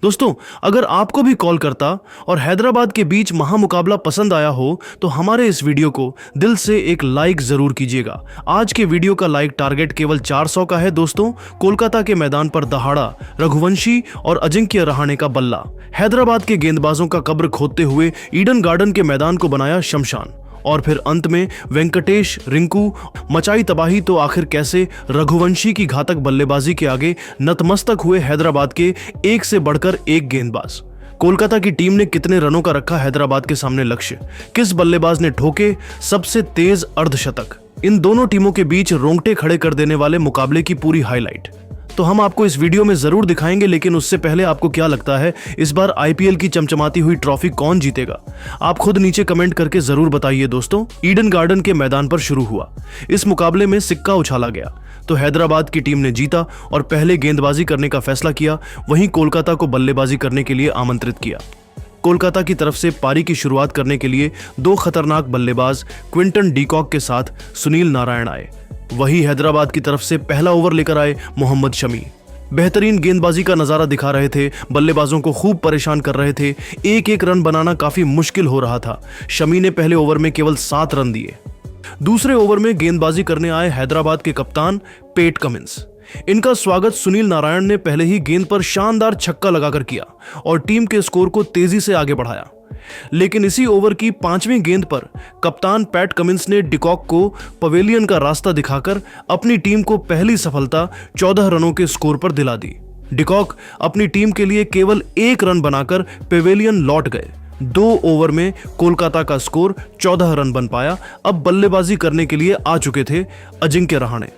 दोस्तों, अगर आपको भी कोलकाता और हैदराबाद के बीच महामुकाबला पसंद आया हो तो हमारे इस वीडियो को दिल से एक लाइक जरूर कीजिएगा। आज के वीडियो का लाइक टारगेट केवल 400 का है। दोस्तों, कोलकाता के मैदान पर दहाड़ा रघुवंशी और अजिंक्य रहाणे का बल्ला। हैदराबाद के गेंदबाजों का कब्र खोदते हुए ईडन गार्डन के मैदान को बनाया शमशान। और फिर अंत में वेंकटेश, रिंकू मचाई तबाही। तो आखिर कैसे रघुवंशी की घातक बल्लेबाजी के आगे नतमस्तक हुए हैदराबाद के एक से बढ़कर एक गेंदबाज। कोलकाता की टीम ने कितने रनों का रखा हैदराबाद के सामने लक्ष्य, किस बल्लेबाज ने ठोके सबसे तेज अर्धशतक। इन दोनों टीमों के बीच रोंगटे खड़े कर देने वाले मुकाबले की पूरी हाईलाइट तो हम आपको इस वीडियो में जरूर दिखाएंगे। लेकिन उससे पहले आपको क्या लगता है, इस बार आईपीएल की चमचमाती हुई ट्रॉफी कौन जीतेगा? आप खुद नीचे कमेंट करके जरूर बताइए। दोस्तों, ईडन गार्डन के मैदान पर शुरू हुआ इस मुकाबले में सिक्का उछाला गया तो हैदराबाद की टीम ने जीता और पहले गेंदबाजी करने का फैसला किया। वहीं कोलकाता को बल्लेबाजी करने के लिए आमंत्रित किया। कोलकाता की तरफ से पारी की शुरुआत करने के लिए दो खतरनाक बल्लेबाज क्विंटन डीकॉक के साथ सुनील नारायण आए। वही हैदराबाद की तरफ से पहला ओवर लेकर आए मोहम्मद शमी। बेहतरीन गेंदबाजी का नजारा दिखा रहे थे, बल्लेबाजों को खूब परेशान कर रहे थे। एक एक रन बनाना काफी मुश्किल हो रहा था। शमी ने पहले ओवर में केवल 7 रन दिए। दूसरे ओवर में गेंदबाजी करने आए हैदराबाद के कप्तान पैट कमिंस। इनका स्वागत सुनील नारायण ने पहले ही गेंद पर शानदार छक्का लगाकर किया और टीम के स्कोर को तेजी से आगे बढ़ाया। लेकिन इसी ओवर की 5वीं गेंद पर कप्तान पैट कमिंस ने डिकॉक को पवेलियन का रास्ता दिखाकर अपनी टीम को पहली सफलता 14 रनों के स्कोर पर दिला दी। डिकॉक अपनी टीम के लिए केवल 1 रन बनाकर पवेलियन लौट गए। 2 ओवर में कोलकाता का स्कोर 14 रन बन पाया। अब बल्लेबाजी करने के लिए आ चुके थे अजिंक्य रहाणे।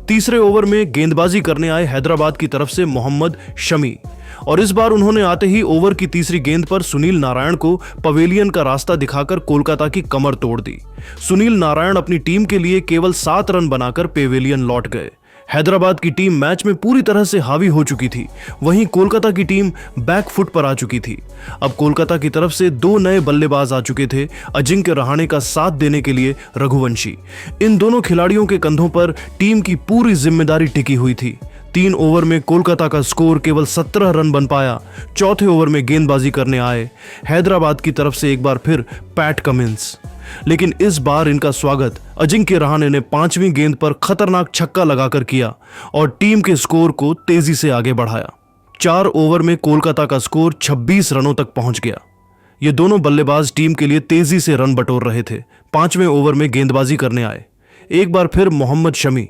तीसरे ओवर में गेंदबाजी करने आए हैदराबाद की तरफ से मोहम्मद शमी और इस बार उन्होंने आते ही ओवर की तीसरी गेंद पर सुनील नारायण को पवेलियन का रास्ता दिखाकर कोलकाता की कमर तोड़ दी। सुनील नारायण अपनी टीम के लिए केवल 7 रन बनाकर पवेलियन लौट गए। हैदराबाद की टीम मैच में पूरी तरह से हावी हो चुकी थी। वहीं कोलकाता की टीम बैक फुट पर आ चुकी थी। अब कोलकाता की तरफ से 2 नए बल्लेबाज आ चुके थे, अजिंक्य रहाणे का साथ देने के लिए रघुवंशी। इन दोनों खिलाड़ियों के कंधों पर टीम की पूरी जिम्मेदारी टिकी हुई थी। 3 ओवर में कोलकाता का स्कोर केवल 17 रन बन पाया। चौथे ओवर में गेंदबाजी करने आए हैदराबाद की तरफ से एक बार फिर पैट कमिंस। लेकिन इस बार इनका स्वागत अजिंक्य रहाणे ने 5वीं गेंद पर खतरनाक छक्का लगाकर किया और टीम के स्कोर को तेजी से आगे बढ़ाया। 4 ओवर में कोलकाता का स्कोर 26 रनों तक पहुंच गया। ये दोनों बल्लेबाज टीम के लिए तेजी से रन बटोर रहे थे। 5वें ओवर में गेंदबाजी करने आए एक बार फिर मोहम्मद शमी।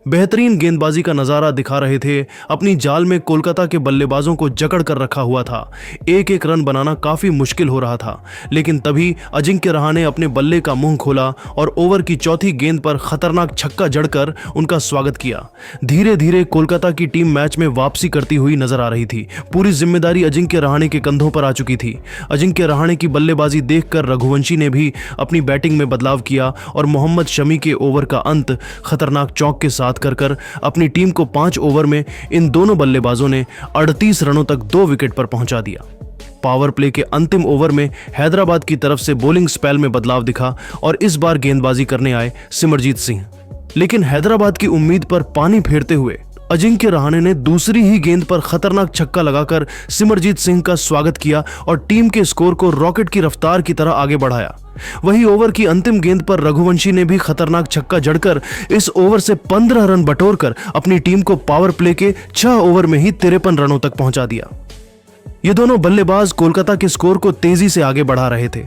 बेहतरीन गेंदबाजी का नजारा दिखा रहे थे। अपनी जाल में कोलकाता के बल्लेबाजों को जकड़ कर रखा हुआ था। एक एक रन बनाना काफी मुश्किल हो रहा था। लेकिन तभी अजिंक्य रहाणे अपने बल्ले का मुंह खोला और ओवर की चौथी गेंद पर खतरनाक छक्का जड़कर उनका स्वागत किया। धीरे धीरे कोलकाता की टीम मैच में वापसी करती हुई नजर आ रही थी। पूरी जिम्मेदारी अजिंक्य रहाणे के कंधों पर आ चुकी थी। अजिंक्य रहाणे की बल्लेबाजी देखकर रघुवंशी ने भी अपनी बैटिंग में बदलाव किया और मोहम्मद शमी के ओवर का अंत खतरनाक चौक के साथ कर अपनी टीम को 5 ओवर में इन दोनों बल्लेबाजों ने 38 रनों तक 2 विकेट पर पहुंचा दिया। पावर प्ले के अंतिम ओवर में हैदराबाद की तरफ से बॉलिंग स्पेल में बदलाव दिखा और इस बार गेंदबाजी करने आए सिमरजीत सिंह। लेकिन हैदराबाद की उम्मीद पर पानी फेरते हुए अजिंक्य रहाणे ने दूसरी ही गेंद पर खतरनाक छक्का लगाकर सिमरजीत सिंह का स्वागत किया और टीम के स्कोर को रॉकेट की रफ्तार की तरह आगे बढ़ाया। वही ओवर की अंतिम गेंद पर रघुवंशी ने भी खतरनाक छक्का जड़कर इस ओवर से 15 रन बटोरकर अपनी टीम को पावर प्ले के 6 ओवर में ही 53 रनों तक पहुंचा दिया। ये दोनों बल्लेबाज कोलकाता के स्कोर को तेजी से आगे बढ़ा रहे थे।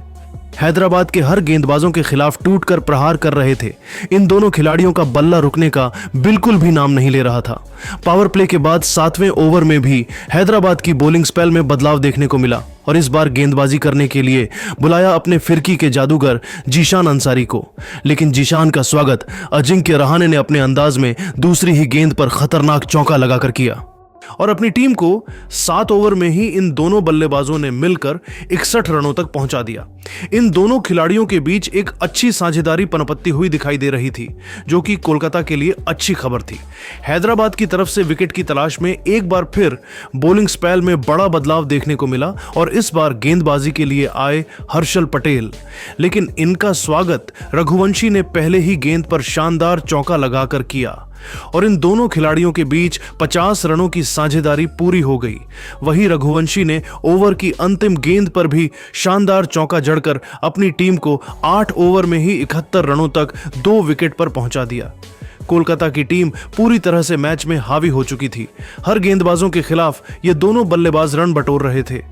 हैदराबाद के हर गेंदबाजों के खिलाफ टूटकर प्रहार कर रहे थे। इन दोनों खिलाड़ियों का बल्ला रुकने का बिल्कुल भी नाम नहीं ले रहा था। पावर प्ले के बाद 7वें ओवर में भी हैदराबाद की बॉलिंग स्पेल में बदलाव देखने को मिला और इस बार गेंदबाजी करने के लिए बुलाया अपने फिरकी के जादूगर जीशान अंसारी को। लेकिन जीशान का स्वागत अजिंक्य रहाणे ने अपने अंदाज में दूसरी ही गेंद पर खतरनाक चौका लगाकर किया और अपनी टीम को 7 ओवर में ही इन दोनों बल्लेबाजों ने मिलकर 61 रनों तक पहुंचा दिया। इन दोनों खिलाड़ियों के बीच एक अच्छी साझेदारी पनपत्ती हुई दिखाई दे रही थी, जो कि कोलकाता के लिए अच्छी खबर थी। हैदराबाद की तरफ से विकेट की तलाश में एक बार फिर बॉलिंग स्पेल में बड़ा बदलाव देखने को मिला और इस बार गेंदबाजी के लिए आए हर्षल पटेल। लेकिन इनका स्वागत रघुवंशी ने पहले ही गेंद पर शानदार चौका लगाकर किया। और इन दोनों खिलाड़ियों के बीच 50 रनों की साझेदारी पूरी हो गई। वही रघुवंशी ने ओवर की अंतिम गेंद पर भी शानदार चौका जड़कर अपनी टीम को 8 ओवर में ही 71 रनों तक 2 विकेट पर पहुंचा दिया। कोलकाता की टीम पूरी तरह से मैच में हावी हो चुकी थी। हर गेंदबाजों के खिलाफ ये दोनों बल्लेबाज रन बटोर रहे थे।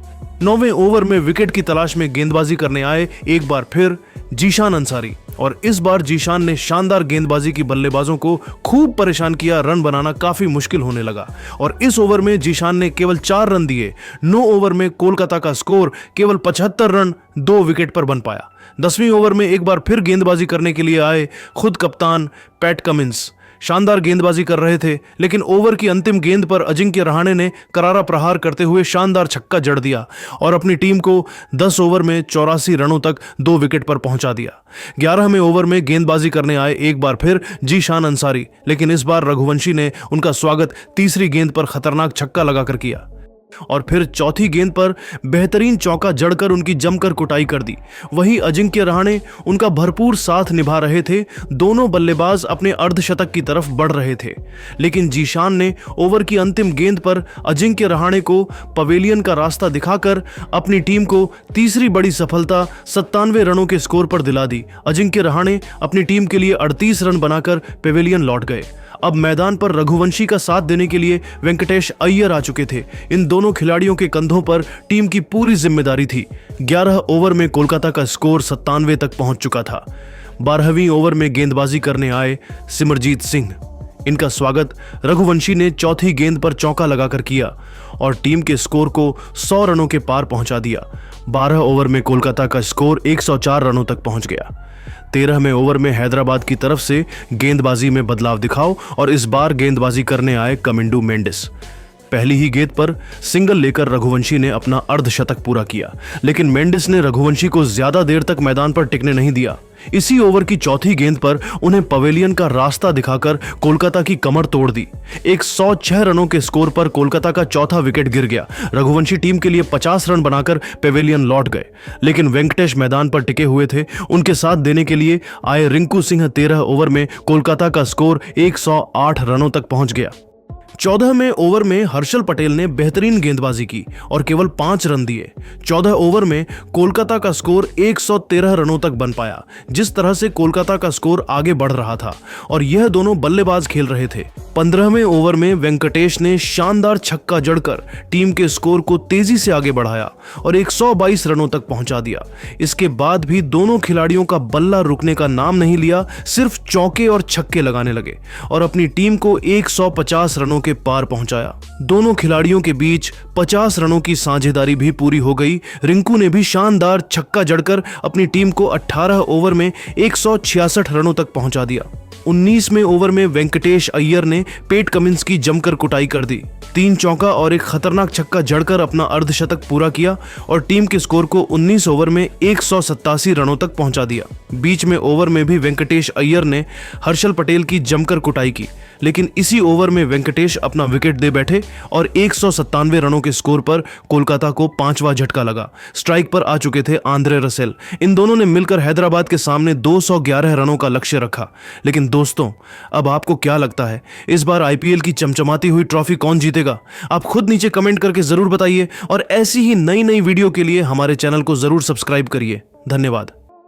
9वें ओवर में विकेट की तलाश में गेंदबाजी करने आए एक बार फिर जीशान अंसारी, और इस बार जीशान ने शानदार गेंदबाजी की बल्लेबाजों को खूब परेशान किया। रन बनाना काफी मुश्किल होने लगा और इस ओवर में जीशान ने केवल 4 रन दिए। 9 ओवर में कोलकाता का स्कोर केवल 75 रन 2 विकेट पर बन पाया। 10वीं ओवर में एक बार फिर गेंदबाजी करने के लिए आए खुद कप्तान पैट कमिंस। शानदार गेंदबाजी कर रहे थे, लेकिन ओवर की अंतिम गेंद पर अजिंक्य रहाणे ने करारा प्रहार करते हुए शानदार छक्का जड़ दिया और अपनी टीम को 10 ओवर में 84 रनों तक 2 विकेट पर पहुंचा दिया। 11वें ओवर में गेंदबाजी करने आए एक बार फिर जीशान अंसारी, लेकिन इस बार रघुवंशी ने उनका स्वागत तीसरी गेंद पर खतरनाक छक्का लगाकर किया और फिर चौथी गेंद पर बेहतरीन चौका जड़कर उनकी जमकर कुटाई कर दी। वहीं अजिंक्य रहाणे उनका भरपूर साथ निभा रहे थे। दोनों बल्लेबाज अपने अर्धशतक की तरफ बढ़ रहे थे, लेकिन जीशान ने ओवर की अंतिम गेंद पर अजिंक्य रहाणे को पवेलियन का रास्ता दिखाकर अपनी टीम को तीसरी बड़ी सफलता 97 रनों के स्कोर पर दिला दी। अजिंक्य रहाणे अपनी टीम के लिए 38 रन बनाकर पवेलियन लौट गए। अब मैदान पर रघुवंशी का साथ देने के लिए वेंकटेश अय्यर आ चुके थे। इन दोनों खिलाड़ियों के कंधों पर टीम की पूरी जिम्मेदारी थी। 11 ओवर में कोलकाता का स्कोर 97 तक पहुंच चुका था। 12वीं ओवर में गेंदबाजी करने आए सिमरजीत सिंह। इनका स्वागत रघुवंशी ने चौथी गेंद पर चौका लगाकर किया और टीम के स्कोर को 100 रनों के पार पहुंचा दिया। 12 ओवर में कोलकाता का स्कोर 104 रनों तक पहुंच गया। 13वें ओवर में हैदराबाद की तरफ से गेंदबाजी में बदलाव दिखाओ और इस बार गेंदबाजी करने आए कमिंडू मेंडिस। पहली ही गेंद पर सिंगल लेकर रघुवंशी ने अपना अर्धशतक पूरा किया, लेकिन मेंडिस ने रघुवंशी को ज्यादा देर तक मैदान पर टिकने नहीं दिया। इसी ओवर की चौथी गेंद पर उन्हें पवेलियन का रास्ता दिखाकर कोलकाता की कमर तोड़ दी। 106 रनों के स्कोर पर कोलकाता का चौथा विकेट गिर गया। रघुवंशी टीम के लिए 50 रन बनाकर पवेलियन लौट गए, लेकिन वेंकटेश मैदान पर टिके हुए थे। उनके साथ देने के लिए आए रिंकू सिंह 13 ओवर में कोलकाता का स्कोर 108 रनों तक पहुंच गया। 14वें ओवर में हर्षल पटेल ने बेहतरीन गेंदबाजी की और केवल 5 रन दिए। 14 ओवर में कोलकाता का स्कोर 113 रनों तक बन पाया। जिस तरह से कोलकाता का स्कोर आगे बढ़ रहा था और यह दोनों बल्लेबाज खेल रहे थे। 15वें ओवर में वेंकटेश ने शानदार छक्का जड़कर टीम के स्कोर को तेजी से आगे बढ़ाया और 122 रनों तक पहुंचा दिया। इसके बाद भी दोनों खिलाड़ियों का बल्ला रुकने का नाम नहीं लिया, सिर्फ चौके और छक्के लगाने लगे और अपनी टीम को 150 रनों के पार पहुंचाया। दोनों खिलाड़ियों के बीच 50 रनों की साझेदारी भी पूरी हो गई। रिंकू ने भी शानदार छक्का जड़कर अपनी टीम को 18 ओवर में 166 रनों तक पहुंचा दिया। 19वें ओवर में वेंकटेश अय्यर ने पेट कमिंस की जमकर कुटाई कर दी। 3 चौका और एक खतरनाक छक्का जड़कर अपना अर्धशतक पूरा किया और टीम के स्कोर को 19 ओवर में 187 रनों तक पहुंचा दिया। बीच में ओवर में भी वेंकटेश अय्यर ने हर्षल पटेल की जमकर कुटाई की, लेकिन इसी ओवर में वेंकटेश अपना विकेट दे बैठे और 197 रनों के स्कोर पर कोलकाता को 5वां झटका लगा। स्ट्राइक पर आ चुके थे आंद्रे रसेल। इन दोनों ने मिलकर हैदराबाद के सामने 211 रनों का लक्ष्य रखा। लेकिन दोस्तों, अब आपको क्या लगता है, इस बार आईपीएल की चमचमाती हुई ट्रॉफी कौन जीतेगा? आप खुद नीचे कमेंट करके जरूर बताइए और ऐसी ही नई नई वीडियो के लिए हमारे चैनल को जरूर सब्सक्राइब करिए। धन्यवाद।